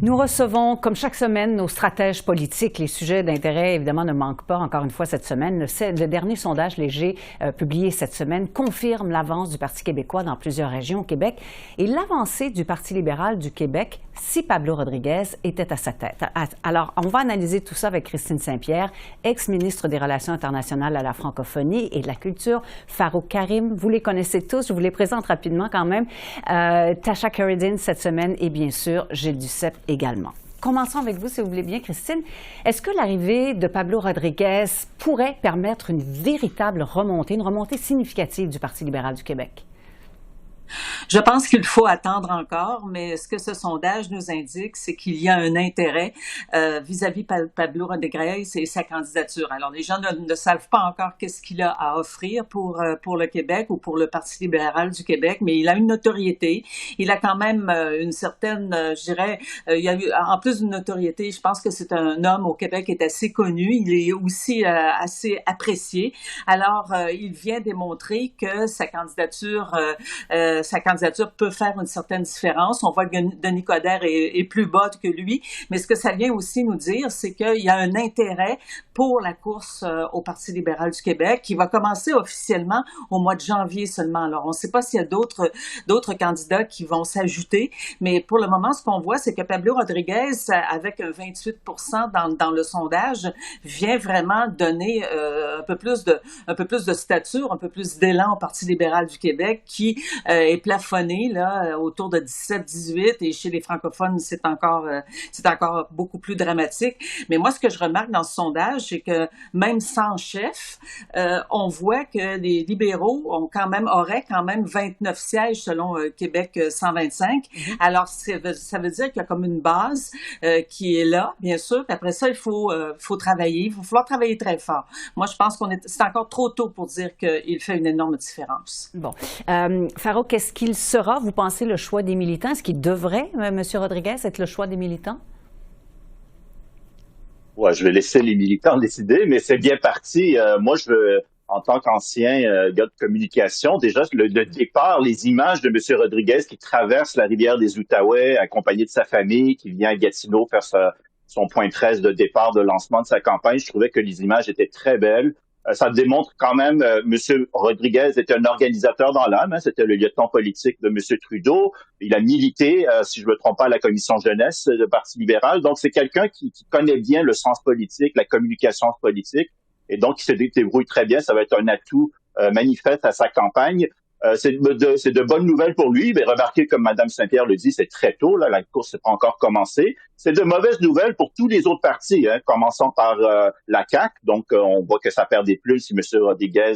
Nous recevons, comme chaque semaine, nos stratèges politiques. Les sujets d'intérêt, évidemment, ne manquent pas encore une fois cette semaine. Le dernier sondage léger publié cette semaine confirme l'avance du Parti québécois dans plusieurs régions au Québec et l'avancée du Parti libéral du Québec si Pablo Rodriguez était à sa tête. Alors, on va analyser tout ça avec Christine Saint-Pierre, ex-ministre des Relations internationales à la francophonie et de la culture, Farouk Karim. Vous les connaissez tous, je vous les présente rapidement quand même. Tasha Kheredin cette semaine et bien sûr Gilles Duceppe également. Commençons avec vous, si vous voulez bien, Christine. Est-ce que l'arrivée de Pablo Rodriguez pourrait permettre une véritable remontée, une remontée significative du Parti libéral du Québec? Je pense qu'il faut attendre encore, mais ce que ce sondage nous indique, c'est qu'il y a un intérêt vis-à-vis Pablo Rodriguez et sa candidature. Alors, les gens ne savent pas encore qu'est-ce qu'il a à offrir pour le Québec ou pour le Parti libéral du Québec, mais il a une notoriété. Il a quand même une certaine, je dirais, il y a eu, en plus d'une notoriété, je pense que c'est un homme au Québec qui est assez connu. Il est aussi assez apprécié. Alors, il vient démontrer que sa candidature peut faire une certaine différence. On voit que Denis Coderre est plus bas que lui, mais ce que ça vient aussi nous dire, c'est qu'il y a un intérêt pour la course au Parti libéral du Québec qui va commencer officiellement au mois de janvier seulement. Alors, on ne sait pas s'il y a d'autres candidats qui vont s'ajouter, mais pour le moment, ce qu'on voit, c'est que Pablo Rodriguez, avec un 28% dans le sondage, vient vraiment donner un peu plus de stature, un peu plus d'élan au Parti libéral du Québec qui est plafonné là autour de 17-18 et chez les francophones c'est encore beaucoup plus dramatique. Mais moi ce que je remarque dans ce sondage c'est que même sans chef, on voit que les libéraux auraient quand même 29 sièges selon Québec 125. Alors ça veut dire qu'il y a comme une base qui est là bien sûr. Puis après ça il faut travailler, il va falloir travailler très fort. Moi je pense c'est encore trop tôt pour dire qu'il fait une énorme différence. Bon, Farouk, est-ce qu'il sera, vous pensez, le choix des militants? Est-ce qu'il devrait, M. Rodriguez, être le choix des militants? Ouais, je vais laisser les militants décider, mais c'est bien parti. Moi, je veux, en tant qu'ancien gars de communication, déjà, le départ, les images de M. Rodriguez qui traverse la rivière des Outaouais, accompagné de sa famille, qui vient à Gatineau faire son point 13 de départ, de lancement de sa campagne, je trouvais que les images étaient très belles. Ça démontre quand même, M. Rodriguez était un organisateur dans l'âme, hein, c'était le lieutenant politique de M. Trudeau. Il a milité, si je ne me trompe pas, à la commission jeunesse du Parti libéral. Donc, c'est quelqu'un qui connaît bien le sens politique, la communication politique, et donc il se débrouille très bien. Ça va être un atout manifeste à sa campagne. C'est de bonnes nouvelles pour lui, mais remarquez, comme Mme Saint-Pierre le dit, c'est très tôt, là, la course n'est pas encore commencée. C'est de mauvaises nouvelles pour tous les autres partis, hein, commençant par la CAQ. Donc, on voit que ça perd des plumes si M. Rodriguez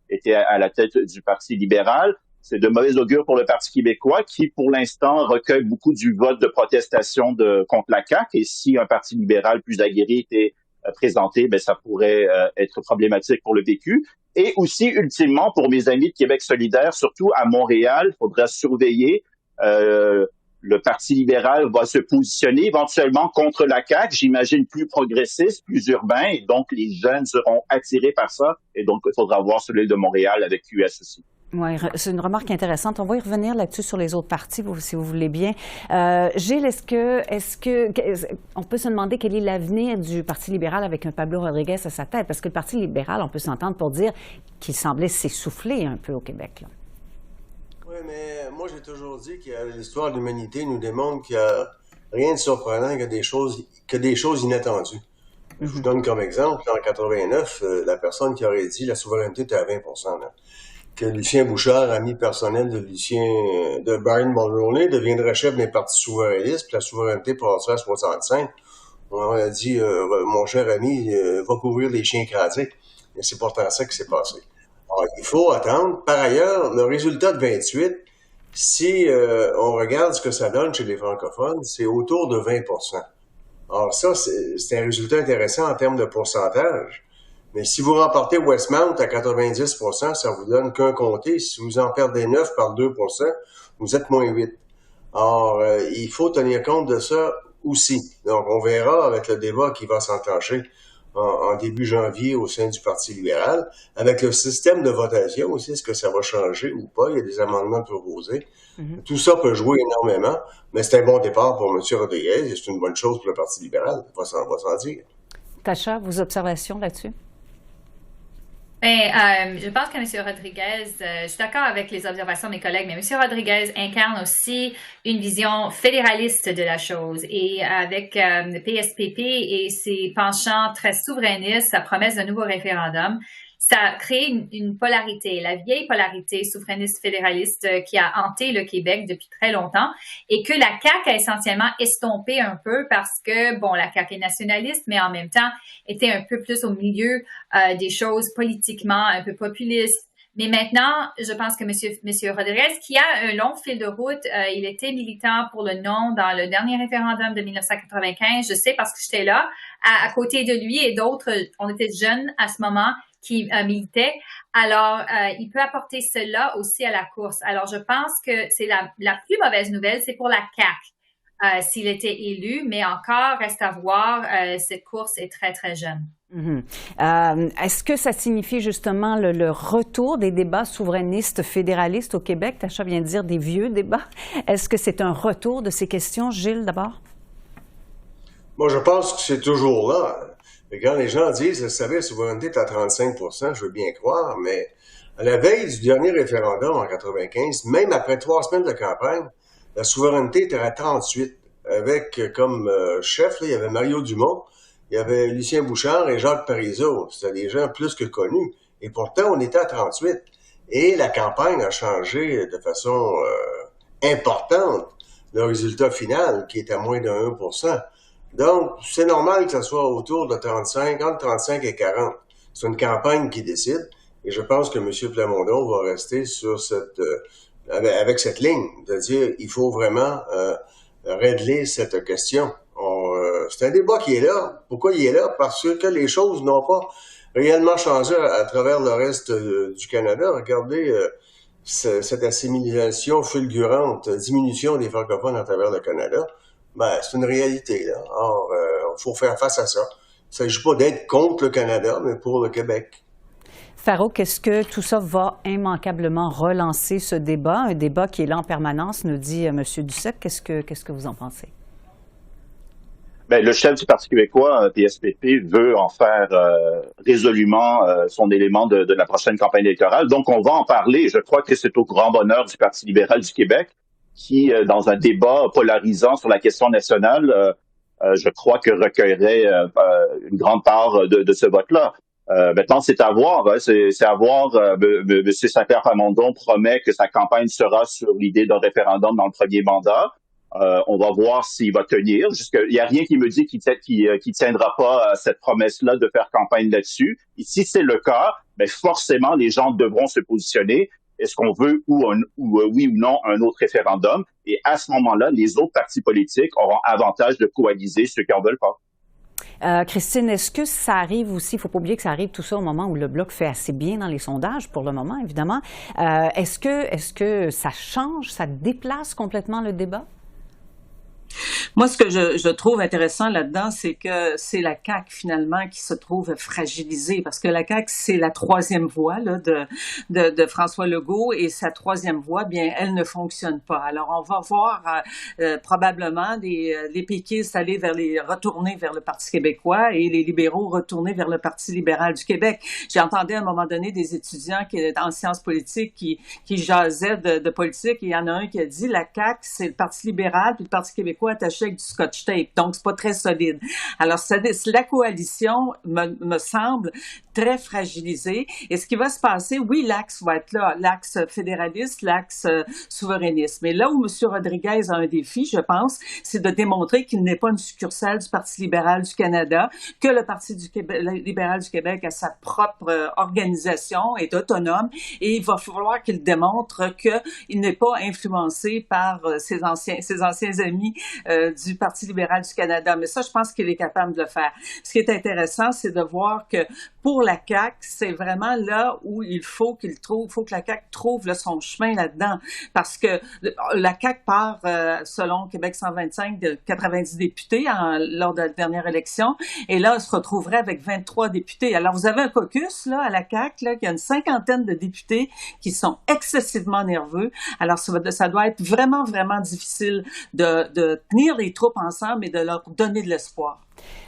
était à la tête du Parti libéral. C'est de mauvais augure pour le Parti québécois qui, pour l'instant, recueille beaucoup du vote de protestation contre la CAQ. Et si un Parti libéral plus aguerri était présenté, ben ça pourrait être problématique pour le PQ. Et aussi, ultimement, pour mes amis de Québec solidaire, surtout à Montréal, il faudra surveiller. Le Parti libéral va se positionner éventuellement contre la CAQ, j'imagine plus progressiste, plus urbain, et donc les jeunes seront attirés par ça. Et donc, il faudra voir celui de Montréal avec QS aussi. Oui, c'est une remarque intéressante. On va y revenir là-dessus sur les autres partis, si vous voulez bien. Gilles, est-ce que on peut se demander quel est l'avenir du Parti libéral avec un Pablo Rodriguez à sa tête? Parce que le Parti libéral, on peut s'entendre pour dire qu'il semblait s'essouffler un peu au Québec, là. Oui, mais moi, j'ai toujours dit que l'histoire de l'humanité nous démontre qu'il n'y a rien de surprenant que des choses inattendues. Je vous donne comme exemple, en 89, la personne qui aurait dit la souveraineté était à 20%, là. Que Lucien Bouchard, ami personnel de Brian Mulroney, deviendrait chef des partis souverainistes, puis la souveraineté passerait à 65. On a dit, mon cher ami, va couvrir les chiens cratiques. Mais c'est pourtant ça qui s'est passé. Alors, il faut attendre. Par ailleurs, le résultat de 28, si on regarde ce que ça donne chez les francophones, c'est autour de 20%. Alors ça, c'est un résultat intéressant en termes de pourcentage. Mais si vous remportez Westmount à 90%, ça vous donne qu'un comté. Si vous en perdez 9 par 2%, vous êtes moins 8. Alors, il faut tenir compte de ça aussi. Donc, on verra avec le débat qui va s'enclencher. en début janvier au sein du Parti libéral. Avec le système de votation aussi, est-ce que ça va changer ou pas? Il y a des amendements proposés. Tout ça peut jouer énormément, mais c'est un bon départ pour M. Rodriguez et c'est une bonne chose pour le Parti libéral, on va s'en dire. Tacha, vos observations là-dessus? Je pense que M. Rodriguez, je suis d'accord avec les observations de mes collègues, mais M. Rodriguez incarne aussi une vision fédéraliste de la chose. Et avec le PSPP et ses penchants très souverainistes, sa promesse d'un nouveau référendum, ça crée une polarité, la vieille polarité souverainiste fédéraliste qui a hanté le Québec depuis très longtemps et que la CAQ a essentiellement estompé un peu parce que, bon, la CAQ est nationaliste, mais en même temps était un peu plus au milieu des choses politiquement un peu populistes. Mais maintenant, je pense que Monsieur Rodriguez, qui a un long fil de route, il était militant pour le non dans le dernier référendum de 1995. Je sais parce que j'étais là, à côté de lui et d'autres, on était jeunes à ce moment, qui militait. Alors, il peut apporter cela aussi à la course. Alors, je pense que c'est la plus mauvaise nouvelle, c'est pour la CAQ s'il était élu, mais encore, reste à voir, cette course est très, très jeune. Est-ce que ça signifie justement le retour des débats souverainistes fédéralistes au Québec? Tacha vient de dire des vieux débats. Est-ce que c'est un retour de ces questions? Gilles, d'abord? Moi, je pense que c'est toujours là. Et quand les gens disent, vous savez, la souveraineté est à 35 % je veux bien croire, mais à la veille du dernier référendum en 95, même après 3 semaines de campagne, la souveraineté était à 38. Avec comme chef, là, il y avait Mario Dumont, il y avait Lucien Bouchard et Jacques Parizeau. C'était des gens plus que connus. Et pourtant, on était à 38. Et la campagne a changé de façon importante le résultat final, qui est à moins de 1 %. Donc, c'est normal que ça soit autour de 35, entre 35 et 40. C'est une campagne qui décide. Et je pense que M. Plamondon va rester sur avec cette ligne, de dire il faut vraiment régler cette question. C'est un débat qui est là. Pourquoi il est là? Parce que les choses n'ont pas réellement changé à travers le reste du Canada. Regardez cette assimilation fulgurante, diminution des francophones à travers le Canada. Ben, c'est une réalité, là. Or, il faut faire face à ça. Il ne s'agit pas d'être contre le Canada, mais pour le Québec. Farouk, est-ce que tout ça va immanquablement relancer ce débat? Un débat qui est là en permanence, nous dit M. Duceppe. Qu'est-ce que vous en pensez? Ben, le chef du Parti québécois, PSPP, veut en faire résolument son élément de la prochaine campagne électorale. Donc, on va en parler. Je crois que c'est au grand bonheur du Parti libéral du Québec qui, dans un débat polarisant sur la question nationale, je crois que recueillerait une grande part de ce vote-là. Maintenant, c'est à voir. Hein, c'est à voir. M. Saint-Pierre Plamondon promet que sa campagne sera sur l'idée d'un référendum dans le premier mandat. On va voir s'il va tenir. Il n'y a rien qui me dit qu'il tiendra pas cette promesse-là de faire campagne là-dessus. Et si c'est le cas, ben forcément, les gens devront se positionner. Est-ce qu'on veut oui ou non un autre référendum? Et à ce moment-là, les autres partis politiques auront avantage de coaliser ceux qui en veulent pas. Christine, est-ce que ça arrive aussi, il ne faut pas oublier que ça arrive tout ça au moment où le Bloc fait assez bien dans les sondages, pour le moment, évidemment. Est-ce que ça change, ça déplace complètement le débat? Moi, ce que je trouve intéressant là-dedans, c'est que c'est la CAQ, finalement, qui se trouve fragilisée, parce que la CAQ, c'est la troisième voie là, de François Legault, et sa troisième voie, bien, elle ne fonctionne pas. Alors, on va voir probablement les péquistes retourner vers le Parti québécois et les libéraux retourner vers le Parti libéral du Québec. J'ai entendu à un moment donné des étudiants en sciences politiques qui jasaient de politique, et il y en a un qui a dit, la CAQ, c'est le Parti libéral, puis le Parti québécois attaché avec du scotch tape, donc c'est pas très solide. Alors la coalition me semble très fragilisée, et ce qui va se passer, oui, l'axe va être là, l'axe fédéraliste, l'axe souverainiste, mais là où M. Rodriguez a un défi, je pense, c'est de démontrer qu'il n'est pas une succursale du Parti libéral du Canada, que le Parti libéral du Québec a sa propre organisation, est autonome, et il va falloir qu'il démontre qu'il n'est pas influencé par ses anciens amis du Parti libéral du Canada. Mais ça, je pense qu'il est capable de le faire. Ce qui est intéressant, c'est de voir que pour la CAQ, c'est vraiment là où il faut que la CAQ trouve son chemin là-dedans. Parce que la CAQ part, selon Québec 125, de 90 députés lors de la dernière élection. Et là, elle se retrouverait avec 23 députés. Alors, vous avez un caucus là, à la CAQ, là, qui a une cinquantaine de députés qui sont excessivement nerveux. Alors, ça doit être vraiment, vraiment difficile de tenir les troupes ensemble et de leur donner de l'espoir.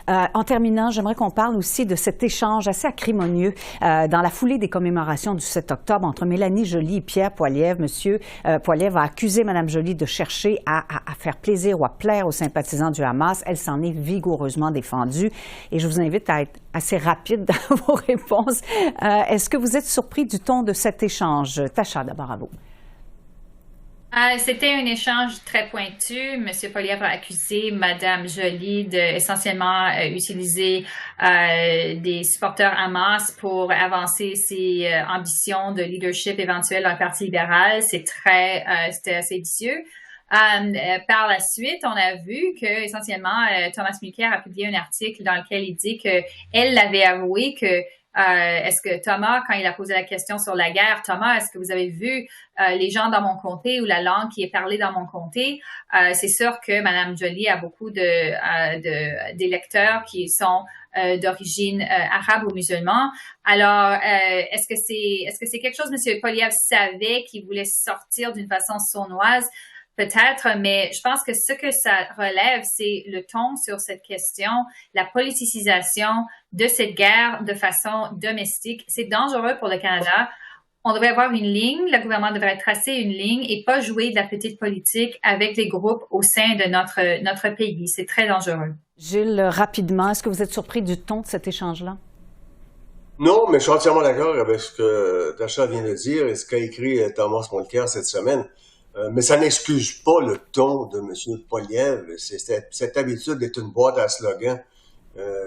En terminant, j'aimerais qu'on parle aussi de cet échange assez acrimonieux dans la foulée des commémorations du 7 octobre entre Mélanie Joly et Pierre Poilievre. Monsieur Poilievre a accusé Mme Joly de chercher à faire plaisir ou à plaire aux sympathisants du Hamas. Elle s'en est vigoureusement défendue. Et je vous invite à être assez rapide dans vos réponses. Est-ce que vous êtes surpris du ton de cet échange? Tacha, d'abord à vous. C'était un échange très pointu. M. Poilievre a accusé Mme Joly d'essentiellement utiliser des supporters Hamas pour avancer ses ambitions de leadership éventuel dans le Parti libéral. C'était assez vicieux. Par la suite, on a vu que essentiellement Thomas Mulcair a publié un article dans lequel il dit que elle l'avait avoué que est-ce que Thomas, quand il a posé la question sur la guerre, Thomas, est-ce que vous avez vu les gens dans mon comté ou la langue qui est parlée dans mon comté? C'est sûr que Mme Joly a beaucoup d'électeurs qui sont d'origine arabe ou musulman. Alors, est-ce que c'est quelque chose que M. Poilievre savait qu'il voulait sortir d'une façon sournoise? Peut-être, mais je pense que ce que ça relève, c'est le ton sur cette question, la politisation de cette guerre de façon domestique. C'est dangereux pour le Canada. On devrait avoir une ligne, le gouvernement devrait tracer une ligne et pas jouer de la petite politique avec les groupes au sein de notre pays. C'est très dangereux. Gilles, rapidement, est-ce que vous êtes surpris du ton de cet échange-là? Non, mais je suis entièrement d'accord avec ce que Tacha vient de dire et ce qu'a écrit Thomas Mulcair cette semaine. Mais ça n'excuse pas le ton de M. Poilievre. Cette habitude est une boîte à slogans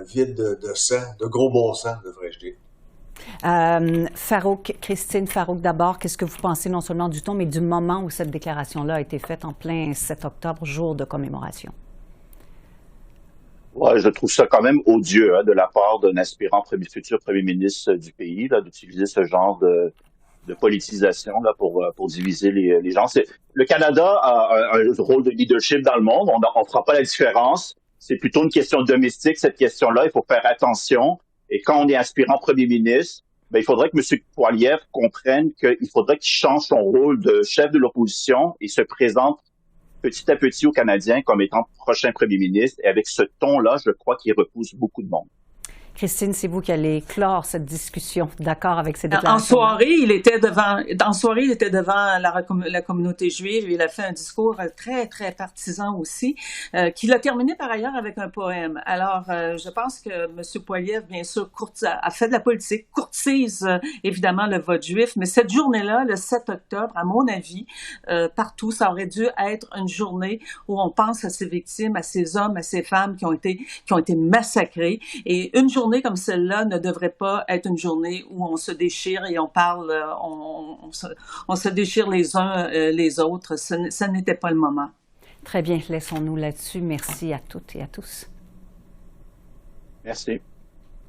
vide de sang, de gros bon sens, devrais-je dire. Christine Farrouk, d'abord, qu'est-ce que vous pensez non seulement du ton, mais du moment où cette déclaration-là a été faite en plein 7 octobre, jour de commémoration? Ouais, je trouve ça quand même odieux de la part d'un aspirant futur premier ministre du pays d'utiliser ce genre de politisation là pour diviser les gens. Le Canada a un rôle de leadership dans le monde. On ne fera pas la différence. C'est plutôt une question domestique, cette question-là. Il faut faire attention. Et quand on est aspirant premier ministre, il faudrait que M. Poilievre comprenne qu'il faudrait qu'il change son rôle de chef de l'opposition et se présente petit à petit aux Canadiens comme étant prochain premier ministre. Et avec ce ton-là, je crois qu'il repousse beaucoup de monde. Christine, c'est vous qui allez clore cette discussion. D'accord avec ces déclarations? En soirée, il était devant la communauté juive. Il a fait un discours très, très partisan aussi, qu'il a terminé par ailleurs avec un poème. Alors, je pense que M. Poilievre, bien sûr, a fait de la politique, courtise évidemment le vote juif, mais cette journée-là, le 7 octobre, à mon avis, partout, ça aurait dû être une journée où on pense à ces victimes, à ces hommes, à ces femmes qui ont été massacrés. Et une journée comme celle-là ne devrait pas être une journée où on se déchire et on parle, on se déchire les uns les autres. Ça n'était pas le moment. Très bien, laissons-nous là-dessus. Merci à toutes et à tous. Merci.